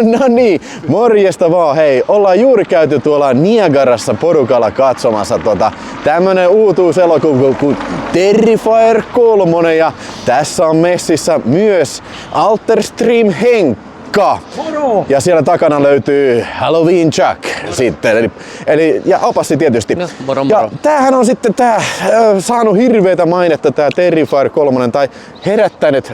No niin, morjesta vaan. Hei, ollaan juuri käyty tuolla Niagarassa porukalla katsomassa tämmönen uutuuselokuva kuin Terrifier 3 ja tässä on messissä myös Alterstream Henkka. Moro! Ja siellä takana löytyy Halloween Chuck sitten, eli ja opassi tietysti. No, moro. Ja tämähän on sitten saanut hirveätä mainetta tää Terrifier 3 tai herättänyt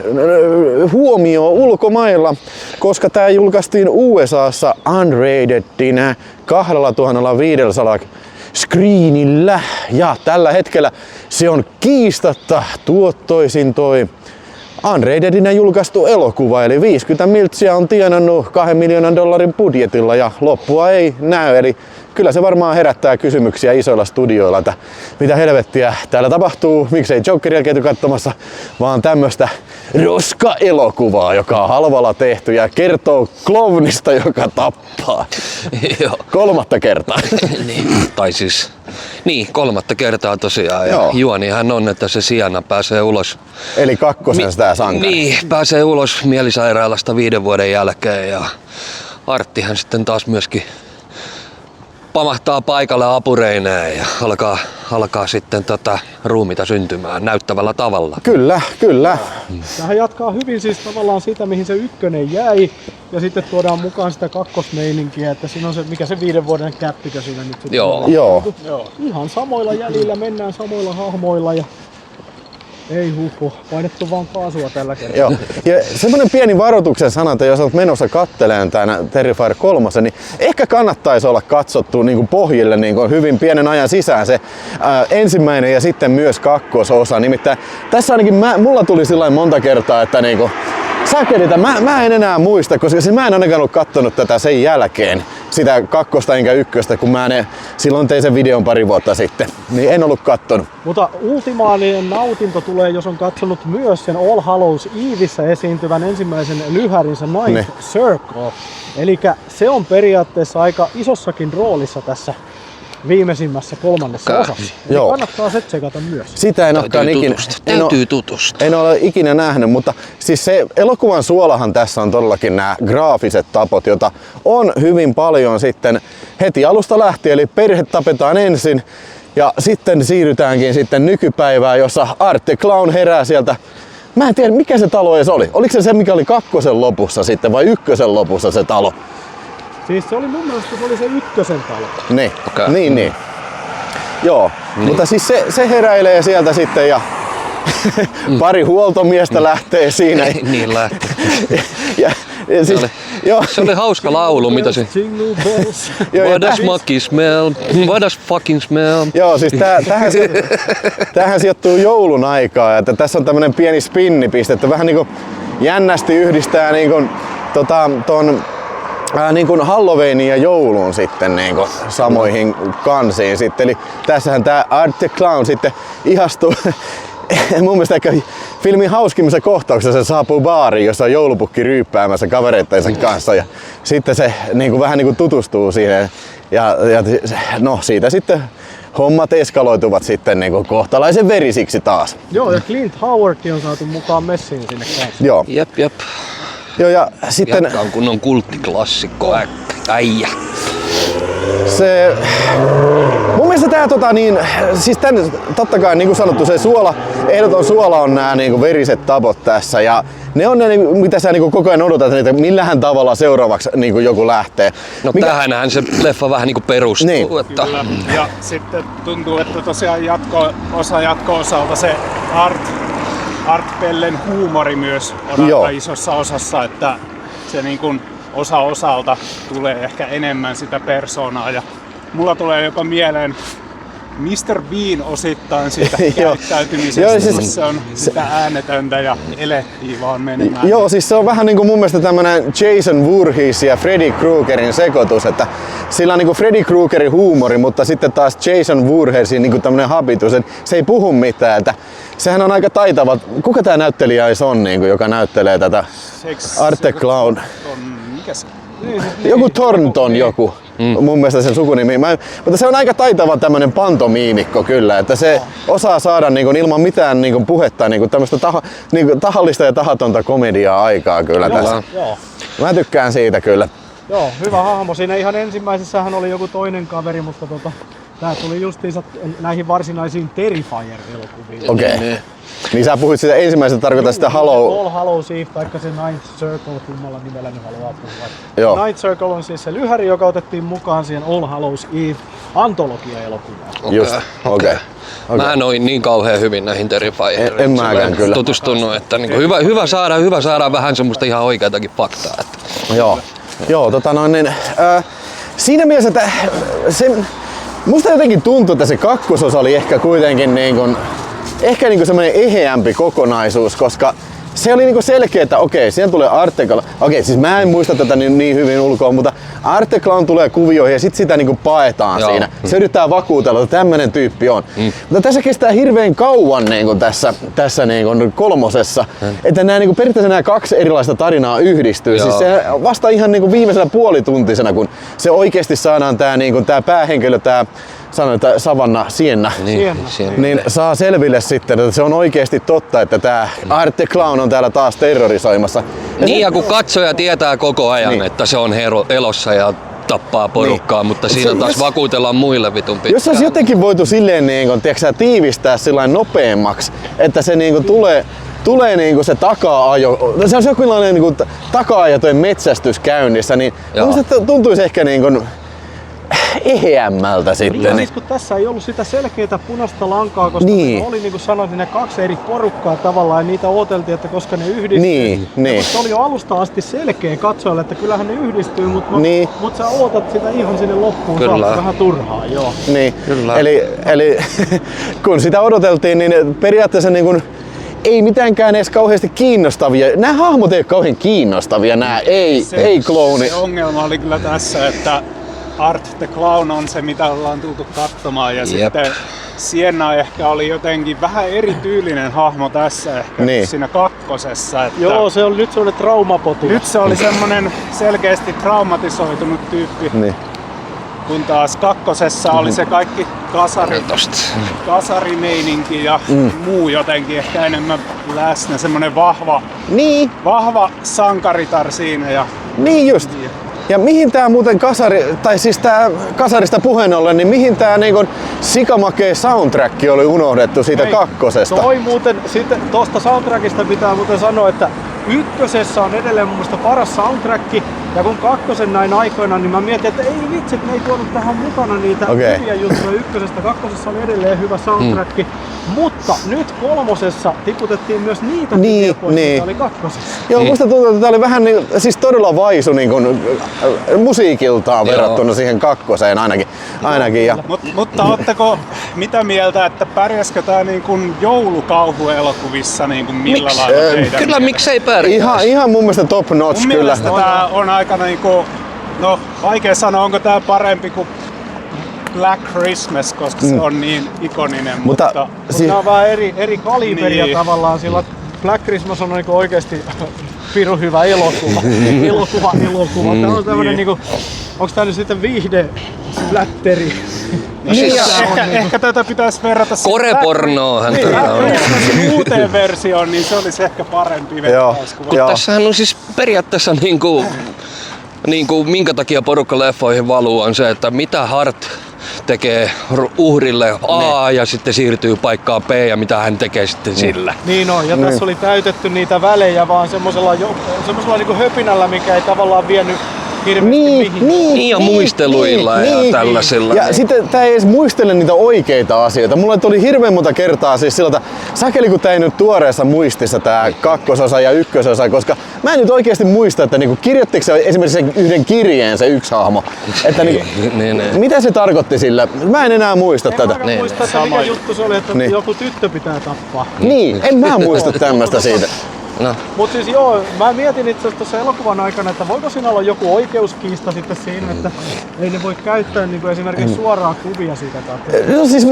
huomioon ulkomailla, koska tää julkaistiin USAssa unratedinä 2500 screenillä ja tällä hetkellä se on kiistatta tuottoisin toi unratedinä julkaistu elokuva, eli 50 miltsiä on tienannut $2 miljoonan budjetilla ja loppua ei näy, eli kyllä se varmaan herättää kysymyksiä isoilla studioilla, että mitä helvettiä täällä tapahtuu, miksei Jokeria käyty katsomassa, vaan tämmöstä roska-elokuvaa, joka on halvalla tehty ja kertoo klovnista, joka tappaa. Joo. 3. kertaa. Tai siis, kolmatta kertaa tosiaan. Ja juonihan on, että se Sienna pääsee ulos. Eli 2. sitä sankari. Niin, pääsee ulos mielisairaalasta 5 vuoden jälkeen ja Arttihan sitten taas myöskin pamahtaa paikalle apureineen ja alkaa sitten ruumita syntymään näyttävällä tavalla. Kyllä. Tämähän jatkaa hyvin siis tavallaan sitä, mihin se 1 jäi. Ja sitten tuodaan mukaan sitä kakkosmeininkiä, että siinä on se, mikä se 5 vuoden käppikö siinä nyt sitten. Joo. Ihan samoilla jäljillä, mennään samoilla hahmoilla ja ei painettu vaan kaasua tällä kertaa. Joo. Ja semmonen pieni varoituksen sana, että jos olet menossa katteleen tänä Terrifier 3, niin ehkä kannattaisi olla katsottu niin kuin pohjille niin kuin hyvin pienen ajan sisään se ensimmäinen ja sitten myös kakkososa. Nimittäin tässä ainakin mulla tuli sillain monta kertaa, että niinku sakelita, mä en enää muista, koska mä en ainakaan ollut kattonut tätä sen jälkeen, sitä 2. enkä 1, kun mä silloin tein sen videon pari vuotta sitten, niin en ollut kattonut. Mutta ultimaalinen nautinto tulee, jos on katsonut myös sen All Hallows Evissä esiintyvän ensimmäisen lyhärinsä Ninth Circle. Eli se on periaatteessa aika isossakin roolissa tässä viimeisimmässä 3. osassa. Joo. Kannattaa se tsekata myös. Sitä en olekaan ikinä. Täytyy tutustua. En ole ikinä nähnyt, mutta siis se elokuvan suolahan tässä on todellakin nämä graafiset tapot, joita on hyvin paljon sitten heti alusta lähtien. Eli perhe tapetaan ensin ja sitten siirrytäänkin sitten nykypäivään, jossa Art the Clown herää sieltä. Mä en tiedä mikä se talo edes oli. Oliko se mikä oli 2. lopussa sitten vai 1. lopussa se talo? Siis se oli mun mielestä se oli se 1. talo. Niin, okay. niin. Joo, mutta siis se heräilee sieltä sitten ja pari huoltomiestä lähtee siinä. Niin lähtee. Siis, se oli hauska laulu, mitä se... What does monkey smell? What does fucking smell? Joo, siis tämähän sijoittuu joulun aikaa, että tässä on tämmönen pieni spinnipiste, että vähän niinku jännästi yhdistää niinku niin kuin Halloweenin ja jouluun sitten niin kuin samoihin kansiin sitten. Eli tässähän tää Art the Clown sitten ihastuu. Mun mielestä ehkä filmin hauskimmassa kohtauksessa se saapuu baariin, jossa on joulupukki ryyppäämässä kavereittensa kanssa ja sitten se niin kuin vähän niin kuin tutustuu siihen ja no siitä sitten hommat eskaloituvat sitten niin kuin kohtalaisen verisiksi taas. Joo, ja Clint Howard on saatu mukaan messiin sinne kanssa. Joo. Jep. Joo, ja sitten... Jatkaa on kunnon kulttiklassikko äijä. Mun mielestä tää siis tän, totta kai niin kuin sanottu se ehdoton suola on nää niin kuin veriset tapot tässä ja ne on ne, mitä sä niin kuin koko ajan odotat, että millähän tavalla seuraavaksi niin kuin joku lähtee. No tähänhän se leffa vähän niin kuin perustuu. Niin. Että... Ja sitten tuntuu, että tosiaan jatko-osalta se Art Pellen huumori myös on aika isossa osassa, että se niin kuin osalta tulee ehkä enemmän sitä persoonaa ja mulla tulee jopa mieleen Mr. Bean osittain siitä käyttäytymisestä, siis, se on sitä äänetöntä ja elettiin vaan menemään. Joo, siis se on vähän niinku mun mielestä tämmönen Jason Voorhees ja Freddy Kruegerin sekoitus, että sillä on niinku Freddy Kruegerin huumori, mutta sitten taas Jason Voorheesin niinku tämmönen habitus, että se ei puhu mitään, että sehän on aika taitava. Kuka tää näyttelijä on, niinku, joka näyttelee tätä Art the Clown? Mikä se? Joku Thornton joku. Mun mielestä sen sukunimi. Mutta se on aika taitava tämmönen pantomiimikko kyllä, että se osaa saada niinku ilman mitään niinku puhetta niinku tämmöistä tahallista ja tahatonta komediaa aikaa kyllä tässä. Mä tykkään siitä kyllä. Joo, hyvä hahmo. Siinä ihan ensimmäisessähän oli joku toinen kaveri, mutta tää tuli justiinsa näihin varsinaisiin Terrifier-elokuviin. Okei. Niin sä puhuit sitä ensimmäisestä, tarkoittaa sitä Hallow... All Hallows Eve, taikka se Ninth Circle, kummalla nimellä ne haluaa puhua. Joo. Ninth Circle on siis se lyhäri, joka otettiin mukaan siihen All Hallows Eve antologia-elokuvaan. Just, okei. Mä en ole niin kauhean hyvin näihin Terrifiereihin. En mäkään kyllä. Tutustunut, että niinku hyvä saada vähän semmoista ihan oikeatakin faktaa. Että. Joo, siinä mielessä, että musta jotenkin tuntuu, että se kakkososa oli ehkä kuitenkin ehkä semmoinen eheämpi kokonaisuus, koska se oli niinku selkeä, että okei, siihen tulee Arteclown. Okei, siis mä en muista tätä niin hyvin ulkoa, mutta Arteclown tulee kuvioihin ja sit sitä niinku paetaan siinä. Se yrittää vakuutella, että tämmönen tyyppi on. Mutta tässä kestää hirveän kauan niinku tässä niinku kolmosessa, että periaatteessa nämä kaksi erilaista tarinaa yhdistyy. Siis se vasta ihan niinku viimeisellä puolituntisena, kun se oikeesti saadaan tää päähenkilö, että Savanna Sienna, niin saa selville sitten, että se on oikeesti totta, että tää Arteclown on täällä taas terrorisoimassa. Ja kun katsoja tietää koko ajan, että se on elossa ja tappaa porukkaa, mutta siinä taas vakuutellaan muille vitun pitkään. Jos olisi jotenkin voitu silleen tiivistää sillain nopeammaksi, että se tulee se taka-ajo, se on jokinlainen taka-ajotojen metsästys käynnissä, niin tuntuisi ehkä eheämmältä sitten. Ja siis kun tässä ei ollut sitä selkeää punaista lankaa, koska oli niin kuin sanoit, ne kaksi eri porukkaa tavallaan ja niitä odoteltiin, että koska ne yhdistyy. Se oli jo alusta asti selkeä katsojalle, että kyllähän ne yhdistyy, mutta sä ootat sitä ihan sinne loppuun saakka vähän turhaa. Joo. Niin. Eli kun sitä odoteltiin, niin periaatteessa ei mitenkään edes kauheasti kiinnostavia. Nämä hahmot ei ole kauhean kiinnostavia, nämä ei klooni. Se ongelma oli kyllä tässä, että Art the Clown on se, mitä ollaan tultu katsomaan, ja sitten Sienna ehkä oli jotenkin vähän erityylinen hahmo tässä ehkä siinä kakkosessa. Että joo, se oli nyt semmoinen traumapotilas. Nyt se oli semmoinen selkeästi traumatisoitunut tyyppi. Niin. Kun taas kakkosessa oli se kaikki kasarimeininki ja muu jotenkin ehkä enemmän läsnä, semmoinen vahva sankaritar siinä. Ja niin just. Ja mihin tää muuten kasarista puheen ollen, niin mihin tää sikamakee soundtrack oli unohdettu siitä kakkosesta? Toi muuten, sitten tosta soundtrackista pitää muuten sanoa, että ykkösessä on edelleen mun mielestä paras soundtrack, ja kun kakkosen näin aikoina, niin mä mietin, että ei vitsi, että ne ei tuonut tähän mukana niitä hyviä juttuja ykkösestä. Kakkosessa oli edelleen hyvä soundtrack, mutta nyt kolmosessa tiputettiin myös niitä pois, mitä oli kakkosessa. Joo, musta tuntuu, että tää oli vähän siis todella vaisu musiikiltaan verrattuna siihen kakkoseen ainakin. Mutta ootteko mitä mieltä, että pärjäskö tää joulukauhuelokuvissa millä lailla teidän? Kyllä, miksei pärjää? Ihan mun mielestä top notch mun kyllä. Mielestä tää on aika vaikea sanoa, onko tää parempi kuin Black Christmas, koska se on niin ikoninen. Mutta nämä on vähän eri kaliberia tavallaan, sillä Black Christmas on oikeesti pirun hyvä elokuva. Tää on tämmönen onks tää nyt sitten viihde-splatteri? Ehkä tätä pitäisi verrata Korepornoahan uuteen versioon, niin se olisi ehkä parempi vertauskuva. Tässähän on siis periaatteessa minkä takia porukka leffoihin valuu on se, että mitä Hart tekee uhrille A ja sitten siirtyy paikkaan B ja mitä hän tekee sitten sillä. Niin on, ja tässä oli täytetty niitä välejä vaan semmosella höpinällä, mikä ei tavallaan vienyt Niin ja muisteluilla ja tällaisilla. Ja sitten tää ei edes muistele niitä oikeita asioita. Mulle tuli hirveän monta kertaa siis siltä, sakeli kun tää ei nyt tuoreessa muistissa tää kakkososa ja ykkösosa, koska mä en nyt oikeesti muista, että kirjoittiko se esimerkiksi sen yhden kirjeen se yksi hahmo. Että mitä se tarkoitti sillä? Mä en enää muista tätä. En muista, että mikä juttu se oli, että joku tyttö pitää tappaa. Niin, en mä muista tämmöstä siitä. No. Mut siis mä mietin itse asiassa tuossa elokuvan aikana, että voiko siinä olla joku oikeuskiista sitten siinä, että ei ne voi käyttää esimerkiksi suoraa kuvia siitä takia. No siis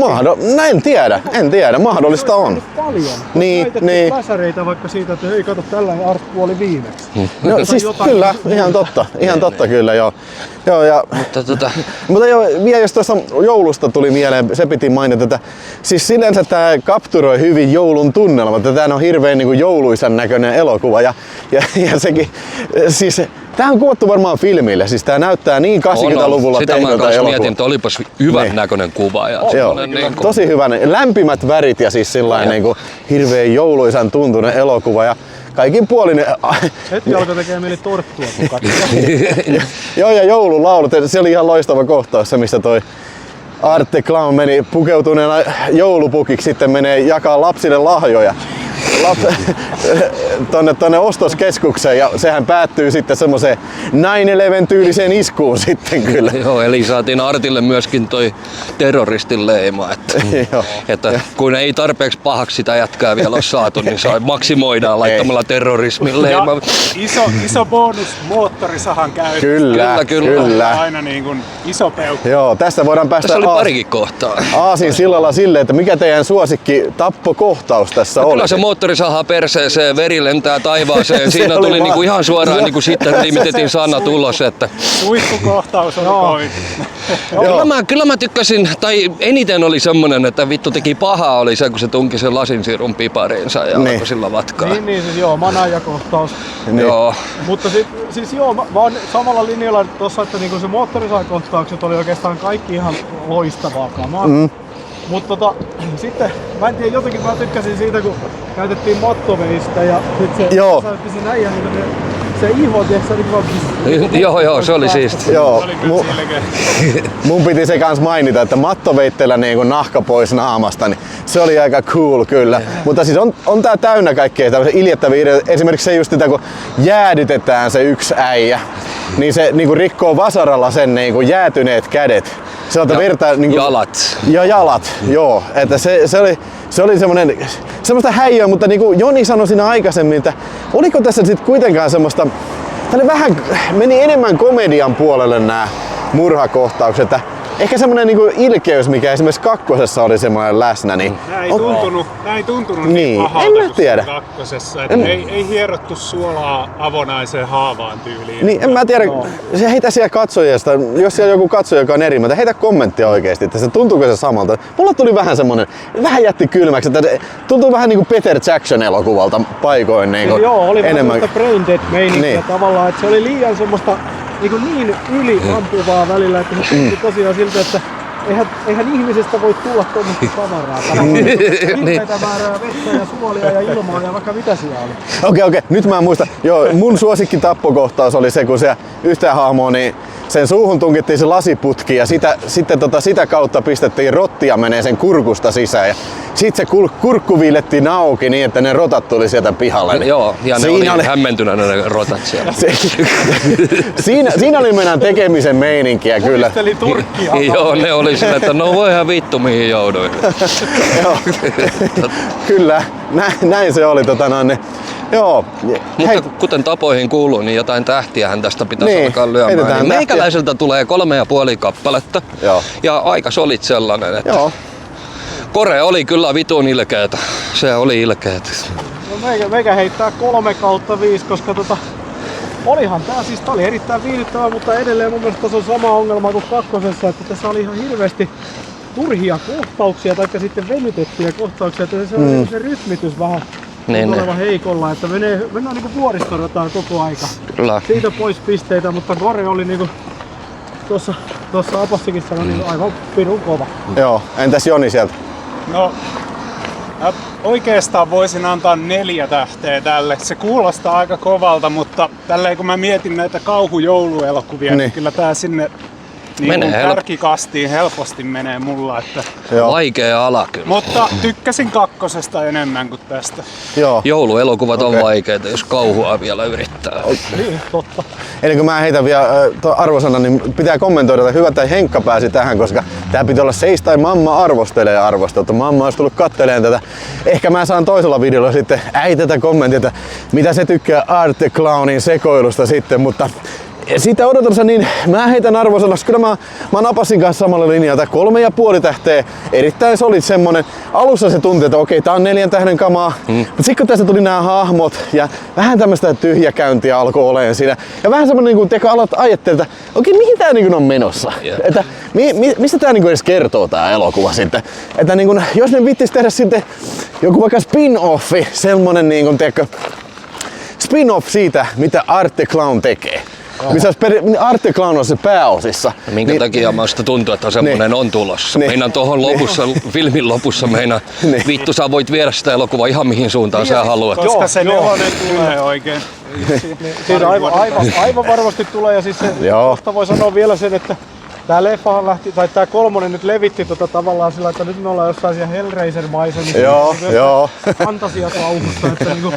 en tiedä, mahdollista on. Paljon. Niin. Läsäreitä vaikka siitä, että hei kato, tällainen Art oli viimeksi. No siis kyllä, ihan totta kyllä joo. Ja, mutta vielä jos tuosta joulusta tuli mieleen, se piti mainita, että siis sinänsä tää kapturoi hyvin joulun tunnelma, että tää on hirveän jouluisan näköinen elokuva ja sekin, siis Tää on kuvattu varmaan filmille, siis tää näyttää niin 80-luvulla sitä mä tehdyltä kanssa elokuva. mietin, että olipas hyvän Niin. näköinen kuva. Ja Joo, niin tosi hyvä. Lämpimät värit ja siis sillain niinku hirveän jouluisan tuntunen elokuva ja kaikin puolin. Heti alkoi tekemään mieli torttua, kun katsoi. Joo, ja joululaulut. Se oli ihan loistava kohtaus, se missä toi Art the Clown meni pukeutuneena joulupukiksi, sitten menee jakaa lapsille lahjoja tonne ostoskeskukseen ja sehän päättyy sitten semmoiseen 9/11 tyyliseen iskuun sitten kyllä. Joo, eli saatiin Artille myöskin toi terroristin leima, että kun ei tarpeeksi pahaksi sitä jätkää vielä ole saatu, niin maksimoidaan laittamalla terrorismin leima. Ja iso bonus moottorisahan käytössä. Kyllä. Aina niin kuin iso peukku. Joo, tästä voidaan päästä Tässä oli parikin kohtaa. Aasin sillalla silleen, että mikä teidän suosikki tappokohtaus tässä oli? Kyllä se moottori sahaa perseeseen, veri lentää taivaaseen. Siinä oli tuli niinku ihan suoraan Joo. niinku sitten limitetin sanat ulos. Että Suihkukohtaus oli kovin. Kyllä mä tykkäsin, tai eniten oli semmonen, että vittu teki pahaa oli se, kun se tunki sen lasinsirun pipariinsa ja Niin. alkoi sillä vatkaa. Niin siis joo, manajakohtaus. Niin. Joo. Mutta siis joo, mä oon samalla linjalla tossa, että niinku se moottorisahakohtaukset oli oikeastaan kaikki ihan loistavaa kamaa. Mutta sitten, mä en tiedä, jotenkin mä tykkäsin siitä, kun käytettiin mattoveistä ja sit se Joo. saatiin se näijä, niin se iho, tiiäks, se oli vaan... Joo, se oli siisti. Joo, Oli kyllä silläkin. mun piti se kans mainita, että mattoveitteellä niinku nahka pois naamasta, niin se oli aika cool kyllä. Mutta siis on tää täynnä kaikkea tämmöisiä iljettäviä ideoita. Esimerkiksi se just sitä, kun jäädytetään se yksi äijä, niin se niinku rikkoo vasaralla sen niinku jäätyneet kädet. Ja verta, niinku, jalat. Ja jalat, joo. Että se oli semmoista häijyä, mutta niin kuin Joni sanoi siinä aikaisemmin, että oliko tässä sitten kuitenkaan semmoista, meni enemmän komedian puolelle nämä murhakohtaukset. Ehkä semmoinen niinku ilkeys, mikä esimerkiksi kakkosessa oli semmoinen läsnä. Niin Nää ei tuntunut Niin, niin en pahalta mä kuin tiedä. siinä kakkosessa. Ei hierottu suolaa avonaiseen haavaan tyyliin. Niin, en mä tiedä, se heitä siellä katsojista, jos siellä joku katsoja, joka on eri mieltä, heitä kommenttia oikeesti, että se tuntuuko se samalta. Mulla tuli vähän semmonen, vähän jätti kylmäksi, että tuntuu vähän niinku Peter Jackson elokuvalta paikoin niinku Joo, oli vähän enemmän. semmoista brain dead meininkiä Niin. tavallaan, että se oli liian semmoista niin yliampuvaa välillä, että se tuntui tosiaan siltä, että eihän ihmisestä voi tulla tuommoista tavaraa. Hirveitä määrää vettä ja suolia ja ilmaa ja vaikka mitä siellä oli. Okei, nyt mä muistan. Joo, mun suosikki tappokohtaus oli se, kun se yhtä hahmoa, niin sen suuhun tunkittiin se lasiputki ja sitä kautta pistettiin rottia menee sen kurkusta sisään. Ja sit se kurkku viilettiin auki niin, että ne rotat tuli sieltä pihalle. Niin Joo, ja ne oli hämmentyneenä ne rotat siellä. Siinä oli meidän tekemisen meininkiä kyllä. Puristeli turkkia. Joo, ne oli sillä, että no voi ihan vittu mihin jouduin. Joo. Kyllä, näin se oli. Joo. Mutta kuten tapoihin kuuluu, niin jotain tähtiähän tästä pitäisi Niin, alkaa lyömään. heitetään Niin tähtiä. meikäläiseltä tulee 3,5 kappaletta. Joo. Ja aika solit sellainen, että Joo. Kore oli kyllä vitun ilkeetä. Se oli ilkeetä. No meikä heittää 3/5, koska olihan tää oli erittäin viihdyttävä, mutta edelleen mun mielestä tässä on sama ongelma kuin kakkosessa, että tässä oli ihan hirveästi turhia kohtauksia tai sitten venytettyjä kohtauksia, että se rytmitys vähän Niin, on olevan heikolla, että mennään niinku vuoristorataan koko aika. Kyllä. Siitä pois pisteitä, mutta Gore oli niinku tuossa Apassikin sanoi niin aivan pirun kova. Joo, entäs Joni sieltä? No, oikeastaan voisin antaa 4 tähteä tälle. Se kuulostaa aika kovalta, mutta tälleen kun mä mietin näitä kauhujouluelokuvia, niin kyllä tää sinne niin kärkikastiin helposti menee mulla. Että... Joo. Vaikea ala kyllä. Mutta tykkäsin kakkosesta enemmän kuin tästä. Joo. Jouluelokuvat on vaikeita, jos kauhua vielä yrittää. Niin, totta. Ennen kuin mä heitän vielä arvosanan, niin pitää kommentoida, että hyvä, että Henkka pääsi tähän, koska tää piti olla seis tai mamma arvostelee arvosteltu. Mamma olisi tullut katteleen tätä. Ehkä mä saan toisella videolla sitten äitetä kommentit, että mitä se tykkää Art the Clownin sekoilusta sitten, mutta siitä odotansa, niin mä heitän arvosanaksi. Kyllä mä napasin kanssa samalla linjalla. 3,5 tähteä. Erittäin solid semmonen. Alussa se tunti, että okei, tää on 4 tähden kamaa. Mutta sitten kun tässä tuli nämä hahmot ja vähän tämmöistä tyhjäkäyntiä alkoi olemaan siinä. Ja vähän semmonen, niin kun alat ajattelemaan, että okei, mihin tää niin on menossa? Yeah. Että mistä tää niin edes kertoo tää elokuva sitten? Että niin kun, jos ne vittis tehdä sitten joku vaikka spin-offi, semmonen niin kun, spin-off siitä, mitä Art the Clown tekee. missä olisi Artti Clown on se pääosissa. Minkä takia minusta tuntuu, että semmonen on tulossa. Meinaan tuohon lopussa, filmin lopussa vittu sä voit viedä sitä elokuvaa ihan mihin suuntaan sä haluat. Koska se nelonen tulee oikein. Siinä aivan varmasti tulee ja siis se, tosta voi sanoa vielä sen, että tää leffahan lähti, tai tää kolmonen nyt levitti tavallaan sillä, että nyt me ollaan jossain siellä Hellraiser-maisemissa. Joo. Fantasiakauhussa, että niinku,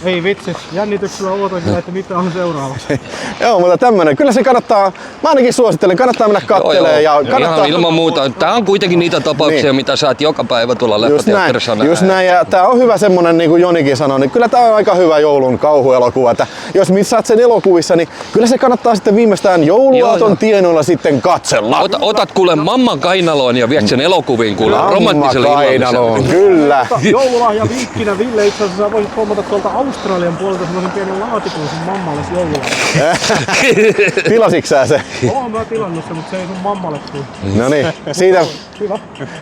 ei vitsi, jännityksellä odotan kyllä, että mitä on seuraavaksi. Joo, mutta tämmönen, kyllä se kannattaa, mä ainakin suosittelen, kannattaa mennä kattelemaan. Ja kannattaa... Ihan ilman muuta, tää on kuitenkin niitä tapauksia, mitä sä et joka päivä tulla leffateatterissa nähdä. Just näin, ja tää on hyvä semmonen, niin kuin Jonikin sanoi, niin kyllä tää on aika hyvä joulun kauhuelokuva. Että jos missaat sen elokuvissa, niin kyllä se kannattaa sitten viimeistään jouluaaton tienoilla sitten katsella. Otat kuule mamman kainaloon ja viet sen elokuviin kuule romanttiselle illalliselle. Kyllä. Joululahja vinkkinä, Ville, itse asiassa sä voisit pommata tuolta Australian puolelta semmosen pienen laatikon sun mammalle joululahja. Tilasitko sä se? Oon mä tilannut sen, mutta se ei sun mammalle tule. No niin,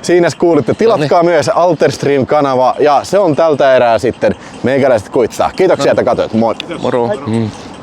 siinä kuulitte. Tilatkaa myös Alterstream-kanava ja se on tältä erää sitten. Meikäläiset kuittaa. Kiitoksia, että katsoit. Moi. Moro.